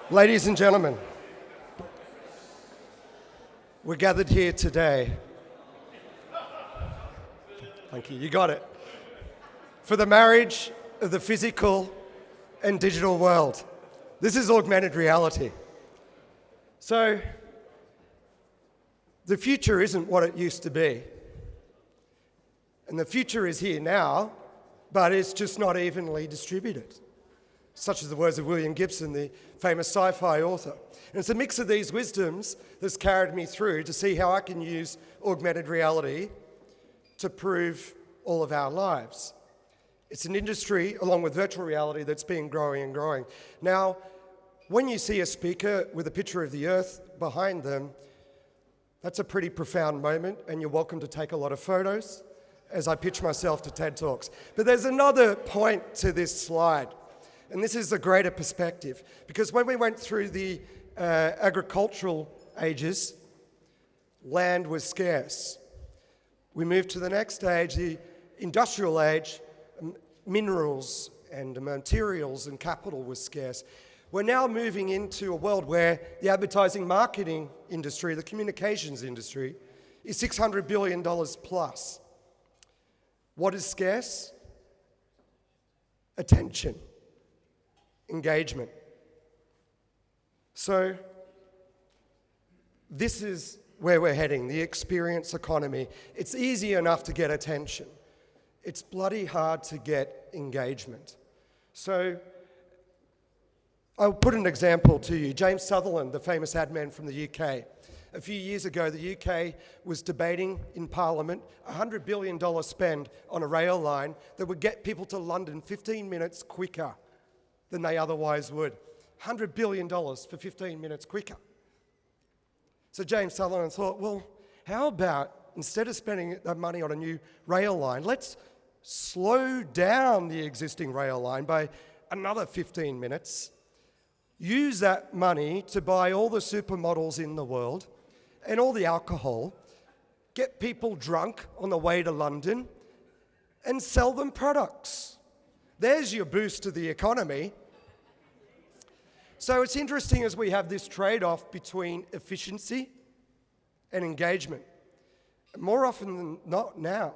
Ladies and gentlemen, we're gathered here today. Thank you, you got it. For the marriage of the physical and digital world. This is augmented reality. So, the future isn't what it used to be. And the future is here now, but it's just not evenly distributed. Such as the words of William Gibson, the famous sci-fi author. And it's a mix of these wisdoms that's carried me through to see how I can use augmented reality to prove all of our lives. It's an industry, along with virtual reality, that's been growing and growing. Now, when you see a speaker with a picture of the Earth behind them, that's a pretty profound moment, and you're welcome to take a lot of photos as I pitch myself to TED Talks. But there's another point to this slide. And this is a greater perspective, because when we went through the agricultural ages, land was scarce. We moved to the next stage, the industrial age, minerals and materials and capital was scarce. We're now moving into a world where the advertising marketing industry, the communications industry, is $600 billion plus. What is scarce? Attention. Engagement. So, this is where we're heading, the experience economy. It's easy enough to get attention. It's bloody hard to get engagement. So, I'll put an example to you. James Sutherland, the famous ad man from the UK. A few years ago, the UK was debating in Parliament a $100 billion spend on a rail line that would get people to London 15 minutes quicker than they otherwise would. $100 billion for 15 minutes quicker. So James Sutherland thought, well, how about instead of spending that money on a new rail line, let's slow down the existing rail line by another 15 minutes, use that money to buy all the supermodels in the world and all the alcohol, get people drunk on the way to London, and sell them products. There's your boost to the economy. So it's interesting as we have this trade-off between efficiency and engagement. More often than not now,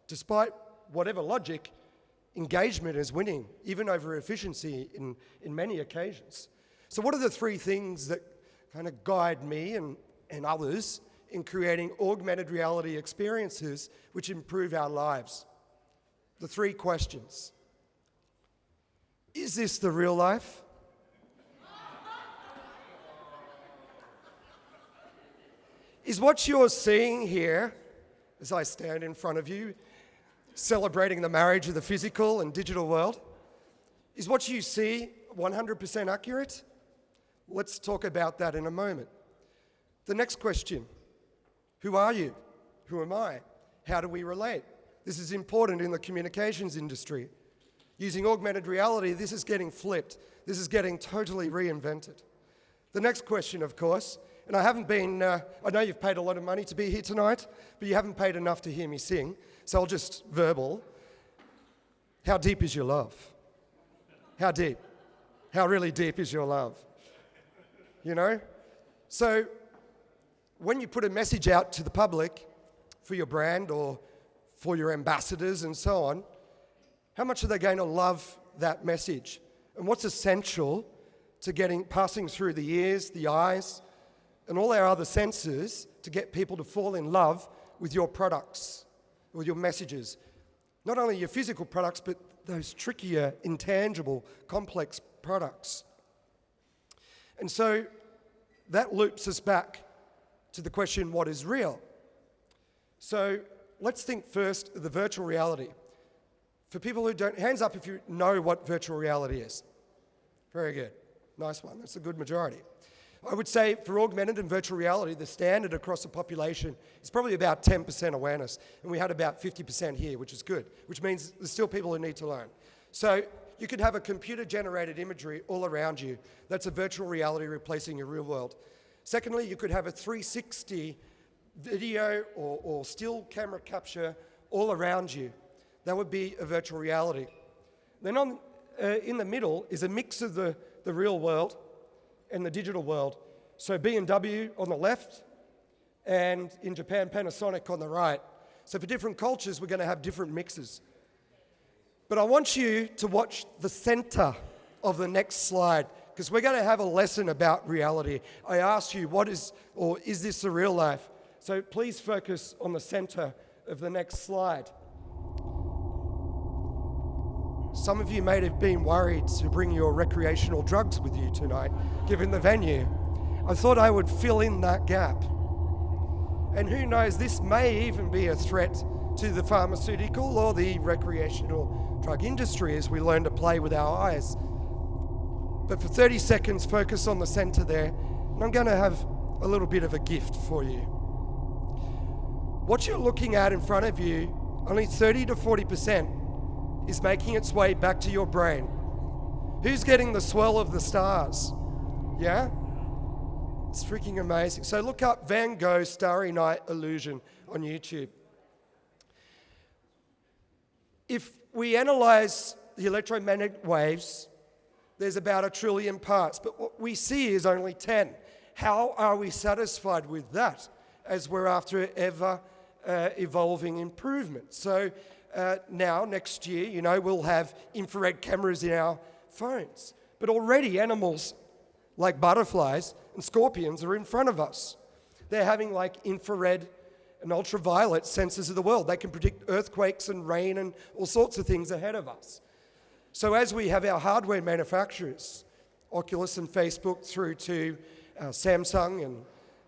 despite whatever logic, engagement is winning, even over efficiency in many occasions. So what are the three things that kind of guide me and others in creating augmented reality experiences which improve our lives? The three questions. Is this the real life? Is what you're seeing here, as I stand in front of you, celebrating the marriage of the physical and digital world, is what you see 100% accurate? Let's talk about that in a moment. The next question, who are you? Who am I? How do we relate? This is important in the communications industry. Using augmented reality, this is getting flipped. This is getting totally reinvented. The next question, of course, and I haven't been, I know you've paid a lot of money to be here tonight, but you haven't paid enough to hear me sing, so I'll just verbal. How deep is your love? How deep? How really deep is your love? You know? So, when you put a message out to the public for your brand or for your ambassadors and so on, how much are they going to love that message? And what's essential to passing through the ears, the eyes, and all our other senses to get people to fall in love with your products, with your messages? Not only your physical products, but those trickier, intangible, complex products. And so that loops us back to the question, what is real? So let's think first of the virtual reality. For people who don't, hands up if you know what virtual reality is. Very good. Nice one. That's a good majority. I would say for augmented and virtual reality, the standard across the population is probably about 10% awareness. And we had about 50% here, which is good, which means there's still people who need to learn. So you could have a computer-generated imagery all around you. That's a virtual reality replacing your real world. Secondly, you could have a 360 video or still camera capture all around you. That would be a virtual reality. Then in the middle is a mix of the real world and the digital world. So B&W on the left, and in Japan, Panasonic on the right. So for different cultures, we're going to have different mixes. But I want you to watch the center of the next slide, because we're going to have a lesson about reality. I asked you, is this the real life? So please focus on the center of the next slide. Some of you may have been worried to bring your recreational drugs with you tonight, given the venue. I thought I would fill in that gap. And who knows, this may even be a threat to the pharmaceutical or the recreational drug industry as we learn to play with our eyes. But for 30 seconds, focus on the center there, and I'm going to have a little bit of a gift for you. What you're looking at in front of you, only 30 to 40% is making its way back to your brain. Who's getting the swell of the stars? Yeah? It's freaking amazing. So look up Van Gogh Starry Night Illusion on YouTube. If we analyze the electromagnetic waves, there's about 1 trillion parts, but what we see is only 10. How are we satisfied with that as we're after ever evolving improvement? So now, next year, we'll have infrared cameras in our phones. But already animals like butterflies and scorpions are in front of us. They're having like infrared and ultraviolet sensors of the world. They can predict earthquakes and rain and all sorts of things ahead of us. So as we have our hardware manufacturers, Oculus and Facebook through to Samsung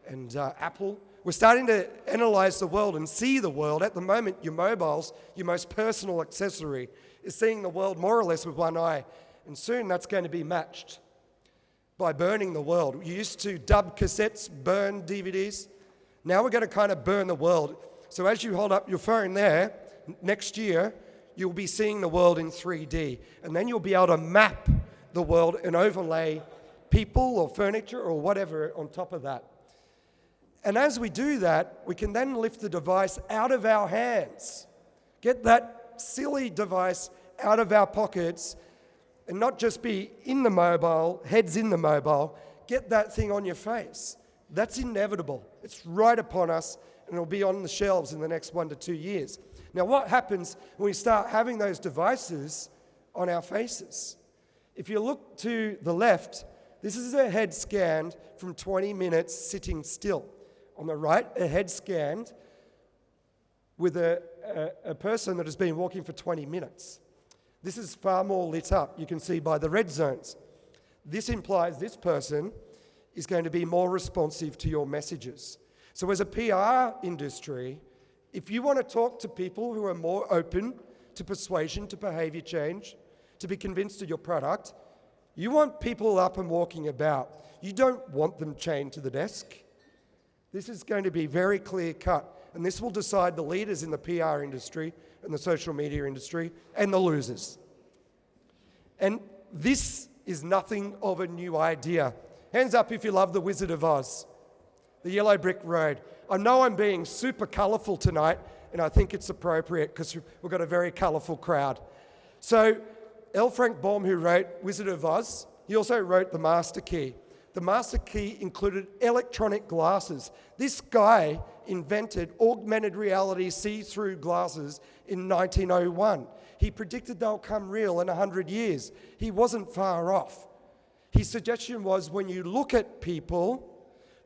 and Apple, we're starting to analyze the world and see the world. At the moment, your mobiles, your most personal accessory, is seeing the world more or less with one eye. And soon that's going to be matched by burning the world. You used to dub cassettes, burn DVDs. Now we're going to kind of burn the world. So as you hold up your phone there, next year, you'll be seeing the world in 3D. And then you'll be able to map the world and overlay people or furniture or whatever on top of that. And as we do that, we can then lift the device out of our hands, get that silly device out of our pockets, and not just be in the mobile, heads in the mobile, get that thing on your face. That's inevitable. It's right upon us, and it'll be on the shelves in the next 1 to 2 years. Now, what happens when we start having those devices on our faces? If you look to the left, this is a head scanned from 20 minutes sitting still. On the right, a head scanned with a person that has been walking for 20 minutes. This is far more lit up, you can see by the red zones. This implies this person is going to be more responsive to your messages. So as a PR industry, if you want to talk to people who are more open to persuasion, to behavior change, to be convinced of your product, you want people up and walking about. You don't want them chained to the desk. This is going to be very clear cut, and this will decide the leaders in the PR industry and the social media industry and the losers. And this is nothing of a new idea. Hands up if you love The Wizard of Oz, the yellow brick road. I know I'm being super colourful tonight, and I think it's appropriate because we've got a very colourful crowd. So L. Frank Baum, who wrote Wizard of Oz, he also wrote The Master Key. The Master Key included electronic glasses. This guy invented augmented reality see-through glasses in 1901. He predicted they'll come real in 100 years. He wasn't far off. His suggestion was when you look at people,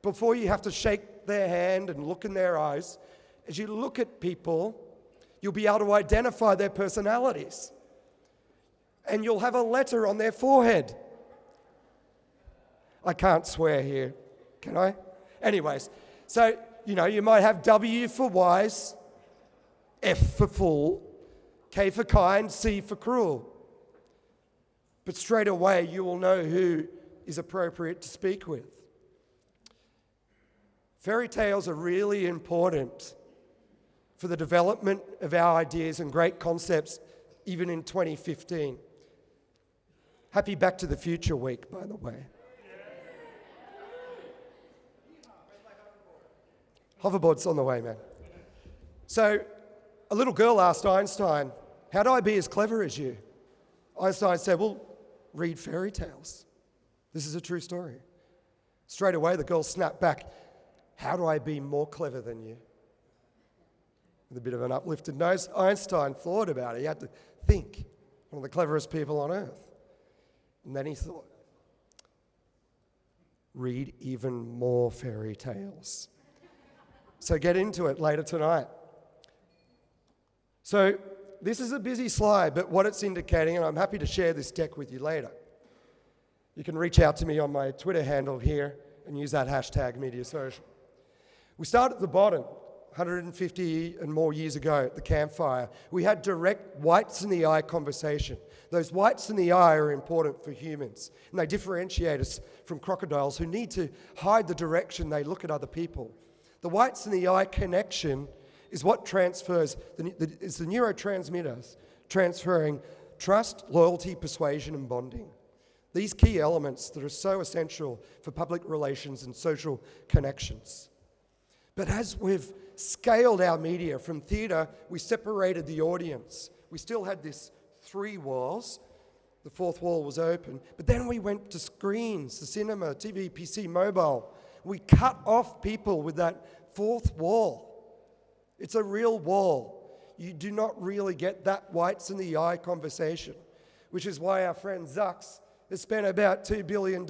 before you have to shake their hand and look in their eyes, as you look at people, you'll be able to identify their personalities. And you'll have a letter on their forehead. I can't swear here, can I? Anyways, so, you might have W for wise, F for fool, K for kind, C for cruel. But straight away, you will know who is appropriate to speak with. Fairy tales are really important for the development of our ideas and great concepts, even in 2015. Happy Back to the Future week, by the way. Hoverboard's on the way, man. So, a little girl asked Einstein, how do I be as clever as you? Einstein said, well, read fairy tales. This is a true story. Straight away, the girl snapped back, how do I be more clever than you? With a bit of an uplifted nose, Einstein thought about it. He had to think. One of the cleverest people on earth. And then he thought, read even more fairy tales. So get into it later tonight. So this is a busy slide, but what it's indicating, and I'm happy to share this deck with you later. You can reach out to me on my Twitter handle here and use that hashtag MediaSocial. We start at the bottom. 150 and more years ago at the campfire, we had direct whites in the eye conversation. Those whites in the eye are important for humans, and they differentiate us from crocodiles who need to hide the direction they look at other people. The whites in the eye connection is what transfers, it's the neurotransmitters transferring trust, loyalty, persuasion, and bonding. These key elements that are so essential for public relations and social connections. But as we've scaled our media from theatre, we separated the audience. We still had this 3 walls. The 4th wall was open. But then we went to screens, the cinema, TV, PC, mobile. We cut off people with that 4th wall. It's a real wall. You do not really get that whites in the eye conversation, which is why our friend Zucks has spent about $2 billion,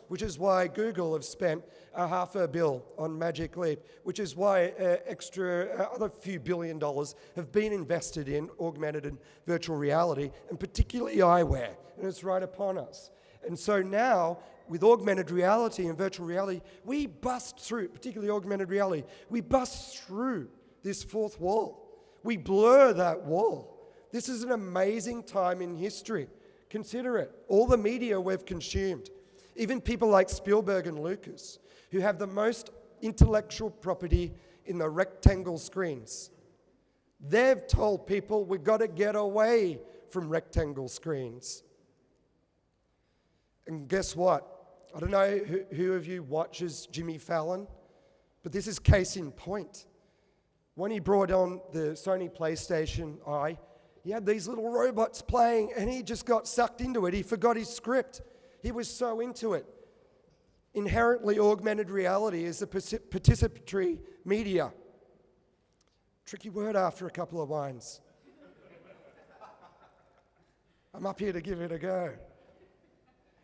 which is why Google have spent $500 million on Magic Leap, which is why other few $billion have been invested in augmented and virtual reality, and particularly eyewear, and it's right upon us. And so now, with augmented reality and virtual reality, we bust through, particularly augmented reality, we bust through this 4th wall. We blur that wall. This is an amazing time in history. Consider it. All the media we've consumed, even people like Spielberg and Lucas, who have the most intellectual property in the rectangle screens. They've told people we've got to get away from rectangle screens. And guess what? I don't know who of you watches Jimmy Fallon, but this is case in point. When he brought on the Sony PlayStation Eye, he had these little robots playing and he just got sucked into it. He forgot his script. He was so into it. Inherently, augmented reality is a participatory media. Tricky word after a couple of wines. I'm up here to give it a go.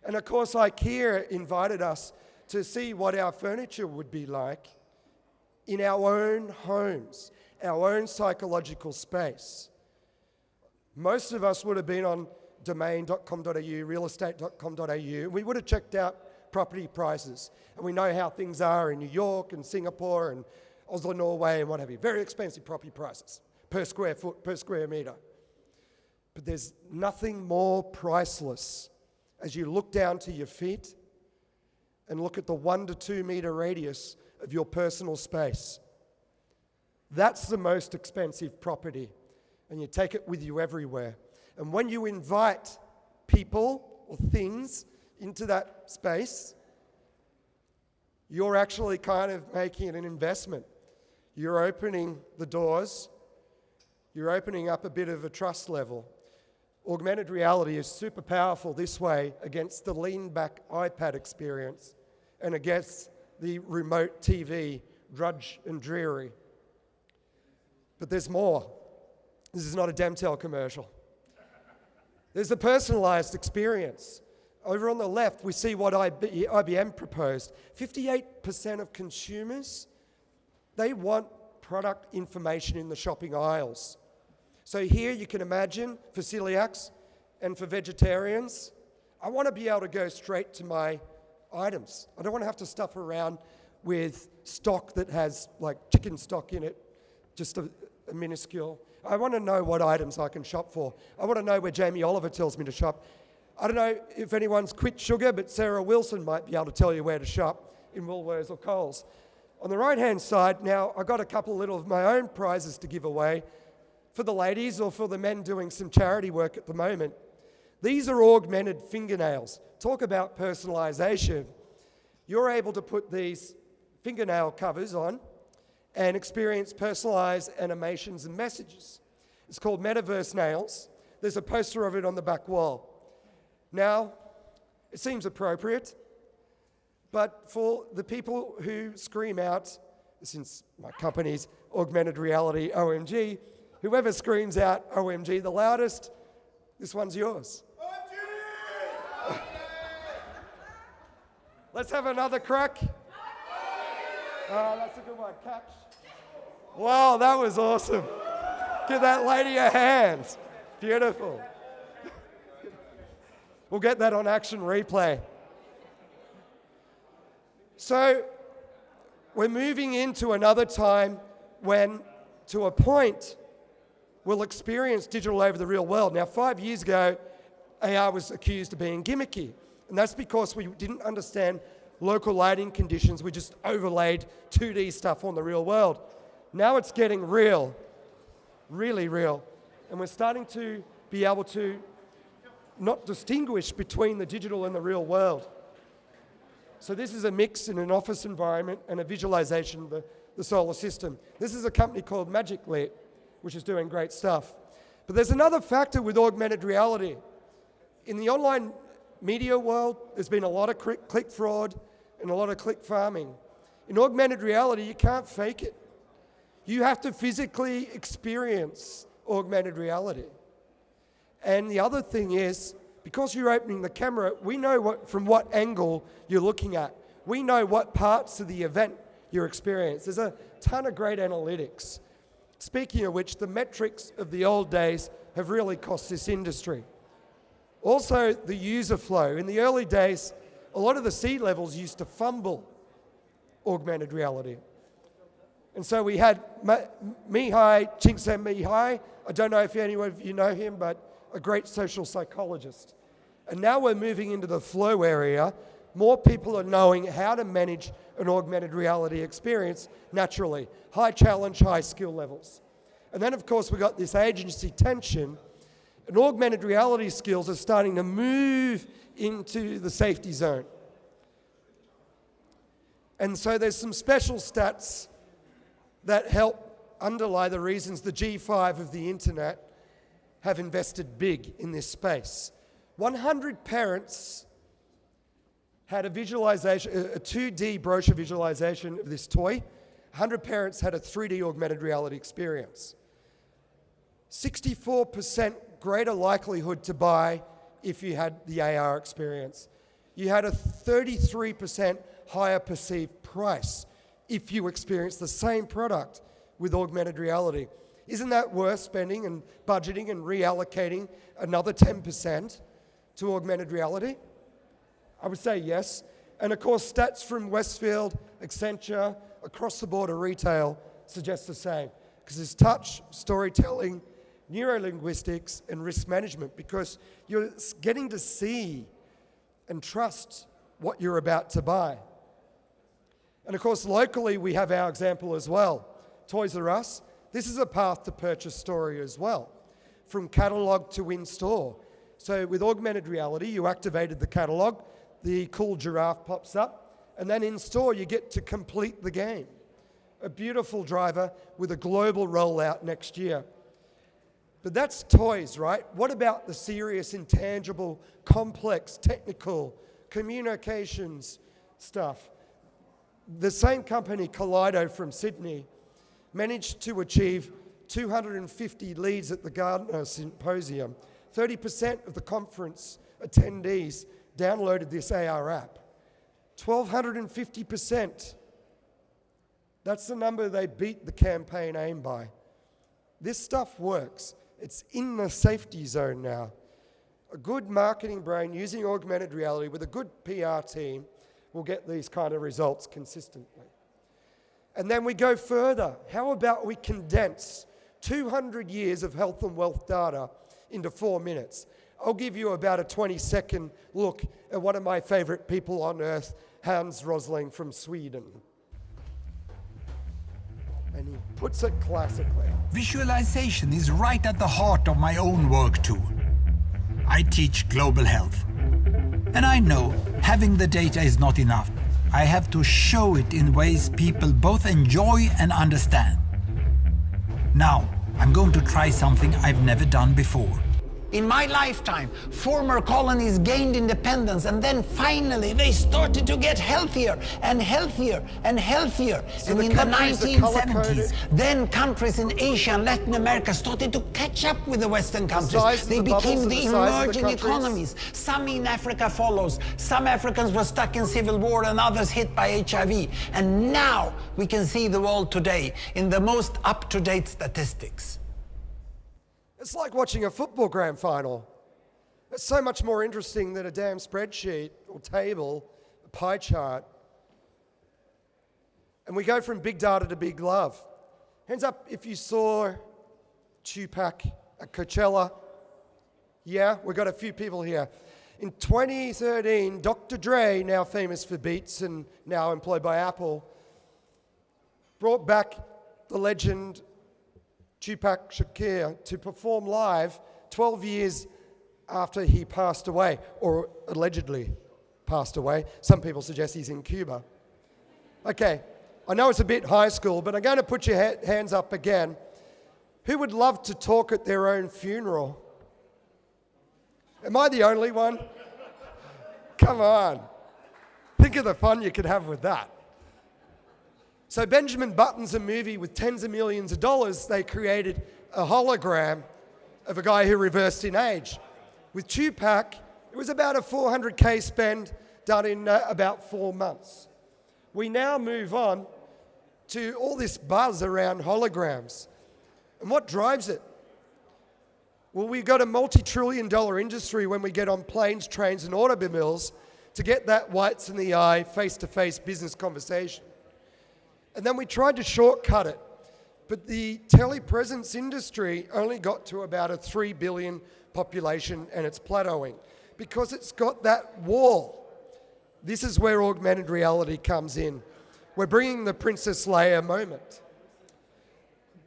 And of course, IKEA invited us to see what our furniture would be like in our own homes, our own psychological space. Most of us would have been on domain.com.au, realestate.com.au. We would have checked out property prices. And we know how things are in New York and Singapore and Oslo, Norway and what have you. Very expensive property prices per square foot, per square metre. But there's nothing more priceless as you look down to your feet and look at the 1 to 2 metre radius of your personal space. That's the most expensive property. And you take it with you everywhere. And when you invite people or things into that space, you're actually kind of making an investment. You're opening the doors. You're opening up a bit of a trust level. Augmented reality is super powerful this way against the lean-back iPad experience and against the remote TV, drudge and dreary. But there's more. This is not a Demtel commercial. There's the personalized experience. Over on the left, we see what IBM proposed. 58% of consumers, they want product information in the shopping aisles. So here you can imagine for celiacs and for vegetarians, I want to be able to go straight to my items. I don't want to have to stuff around with stock that has like chicken stock in it, just a minuscule. I want to know what items I can shop for. I want to know where Jamie Oliver tells me to shop. I don't know if anyone's quit sugar, but Sarah Wilson might be able to tell you where to shop in Woolworths or Coles. On the right-hand side, now, I've got a couple little of my own prizes to give away for the ladies or for the men doing some charity work at the moment. These are augmented fingernails. Talk about personalization. You're able to put these fingernail covers on and experience personalized animations and messages. It's called Metaverse Nails. There's a poster of it on the back wall. Now, it seems appropriate, but for the people who scream out, since my company's Augmented Reality OMG, whoever screams out OMG the loudest, this one's yours. OMG! Let's have another crack. That's a good one. Catch. Wow, that was awesome. Give that lady a hand. Beautiful. We'll get that on action replay. So we're moving into another time when, to a point, we'll experience digital over the real world. Now, 5 years ago, AR was accused of being gimmicky. And that's because we didn't understand local lighting conditions. We just overlaid 2D stuff on the real world. Now it's getting real, really real. And we're starting to be able to not distinguish between the digital and the real world. So this is a mix in an office environment and a visualization of the solar system. This is a company called Magic Lit, which is doing great stuff. But there's another factor with augmented reality. In the online media world, there's been a lot of click fraud and a lot of click farming. In augmented reality, you can't fake it. You have to physically experience augmented reality. And the other thing is, because you're opening the camera, we know from what angle you're looking at. We know what parts of the event you're experiencing. There's a ton of great analytics. Speaking of which, the metrics of the old days have really cost this industry. Also, the user flow. In the early days, a lot of the C-levels used to fumble augmented reality. And so we had Mihai Csikszentmihalyi. I don't know if any of you know him, but a great social psychologist. And now we're moving into the flow area. More people are knowing how to manage an augmented reality experience naturally. High challenge, high skill levels. And then, of course, we've got this agency tension. And augmented reality skills are starting to move into the safety zone. And so there's some special stats that help underlie the reasons the G5 of the internet have invested big in this space. 100 parents had a visualization, a 2D brochure visualization of this toy. 100 parents had a 3D augmented reality experience. 64% greater likelihood to buy if you had the AR experience. You had a 33% higher perceived price if you experienced the same product with augmented reality. Isn't that worth spending and budgeting and reallocating another 10% to augmented reality? I would say yes. And of course, stats from Westfield, Accenture, across the board of retail suggest the same. Because there's touch, storytelling, neurolinguistics, and risk management, because you're getting to see and trust what you're about to buy. And of course, locally, we have our example as well. Toys R Us. This is a path to purchase story as well, from catalog to in-store. So with augmented reality, you activated the catalog, the cool giraffe pops up, and then in-store you get to complete the game. A beautiful driver with a global rollout next year. But that's toys, right? What about the serious, intangible, complex, technical, communications stuff? The same company, Kaleido from Sydney, managed to achieve 250 leads at the Gartner Symposium. 30% of the conference attendees downloaded this AR app. 1,250%. That's the number they beat the campaign aim by. This stuff works. It's in the safety zone now. A good marketing brain using augmented reality with a good PR team will get these kind of results consistently. And then we go further. How about we condense 200 years of health and wealth data into 4 minutes? I'll give you about a 20-second look at one of my favorite people on earth, Hans Rosling from Sweden. And he puts it classically. Visualization is right at the heart of my own work too. I teach global health. And I know having the data is not enough. I have to show it in ways people both enjoy and understand. Now, I'm going to try something I've never done before. In my lifetime, former colonies gained independence, and then finally they started to get healthier and healthier and healthier. So and the in the countries are 1970s, color-coded? then countries in Asia and Latin America started to catch up with the Western size countries. of They the bubbles became and the the size of the emerging countries? economies. Some in Africa follows. Some Africans were stuck in civil war and others hit by HIV. And now we can see the world today in the most up-to-date statistics. It's like watching a football grand final. It's so much more interesting than a damn spreadsheet or table, a pie chart. And we go from big data to big love. Hands up if you saw Tupac at Coachella. Yeah, we've got a few people here. In 2013, Dr. Dre, now famous for Beats and now employed by Apple, brought back the legend Tupac Shakur to perform live 12 years after he passed away, or allegedly passed away. Some people suggest he's in Cuba. Okay, I know it's a bit high school, but I'm going to put your hands up again. Who would love to talk at their own funeral? Am I the only one? Come on. Think of the fun you could have with that. So Benjamin Button's a movie with tens of millions of dollars. They created a hologram of a guy who reversed in age. With Tupac, it was about a $400K spend done in about 4 months. We now move on to all this buzz around holograms. And what drives it? Well, we've got a multi-trillion-dollar industry when we get on planes, trains, and automobiles to get that whites in the eye, face-to-face business conversation. And then we tried to shortcut it. But the telepresence industry only got to about a 3 billion population, and it's plateauing because it's got that wall. This is where augmented reality comes in. We're bringing the Princess Leia moment.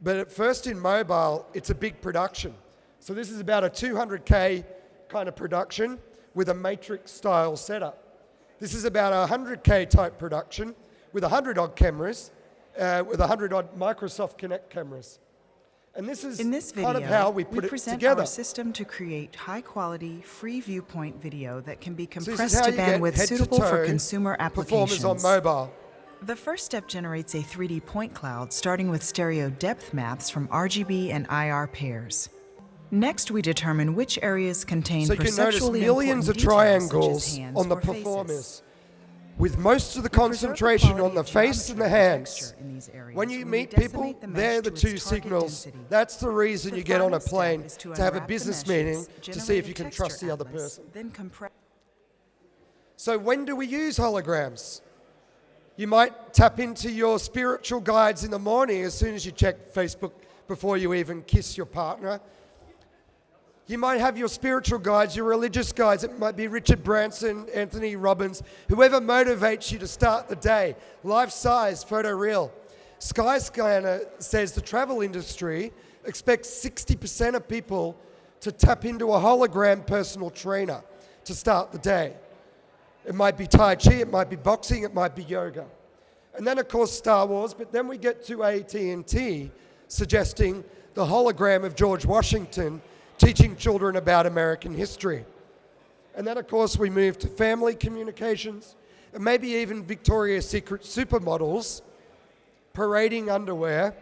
But at first in mobile, it's a big production. So this is about a 200K kind of production with a matrix-style setup. This is about a 100K type production with 100-odd cameras, with 100-odd Microsoft Kinect cameras. And this is In this kind video, of how we put it present together. our system to create high-quality, free viewpoint video that can be So this is compressed how to you get bandwidth head-to-toe suitable for consumer performers on applications. mobile. The first step generates a 3D point cloud, starting with stereo depth maps from RGB and IR pairs. Next, we determine which areas contain So you can notice perceptually millions of important details, such as triangles hands on the or faces. performers, with most of the We preserve concentration quality on the of face and the geometry hands. texture in these areas When you we meet decimate people, the mesh they're the to its two target signals. density. That's the reason The you get on a final step plane is to have a unwrap the business meshes, meeting to see generate if a you can texture trust the other atlas, person. then compress. So when do we use holograms? You might tap into your spiritual guides in the morning as soon as you check Facebook before you even kiss your partner. You might have your spiritual guides, your religious guides. It might be Richard Branson, Anthony Robbins, whoever motivates you to start the day. Life-size, photoreal. Skyscanner says the travel industry expects 60% of people to tap into a hologram personal trainer to start the day. It might be Tai Chi, it might be boxing, it might be yoga. And then, of course, Star Wars, but then we get to AT&T suggesting the hologram of George Washington teaching children about American history. And then, of course, we move to family communications, and maybe even Victoria's Secret supermodels parading underwear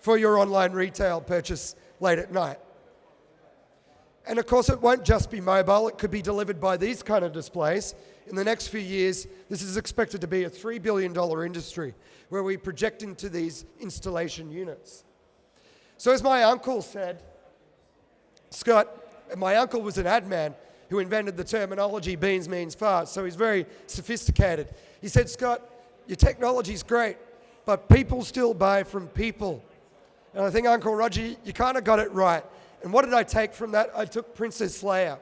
for your online retail purchase late at night. And of course, it won't just be mobile, it could be delivered by these kind of displays. In the next few years, this is expected to be a $3 billion industry where we project into these installation units. So as my uncle said, Scott, my uncle was an ad man who invented the terminology beans means fast, so he's very sophisticated. He said, Scott, your technology's great, but people still buy from people. And I think, Uncle Roger, you kind of got it right. And what did I take from that? I took Princess Leia.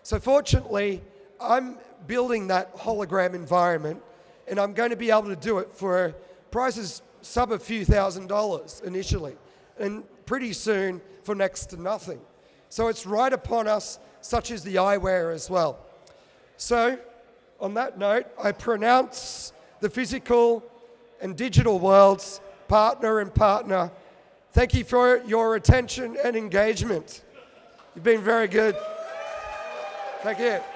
So fortunately, I'm building that hologram environment, and I'm going to be able to do it for prices sub a few $1,000s initially, and pretty soon for next to nothing. So it's right upon us, such as the eyewear as well. So on that note, I pronounce the physical and digital worlds partner and partner. Thank you for your attention and engagement. You've been very good. Thank you.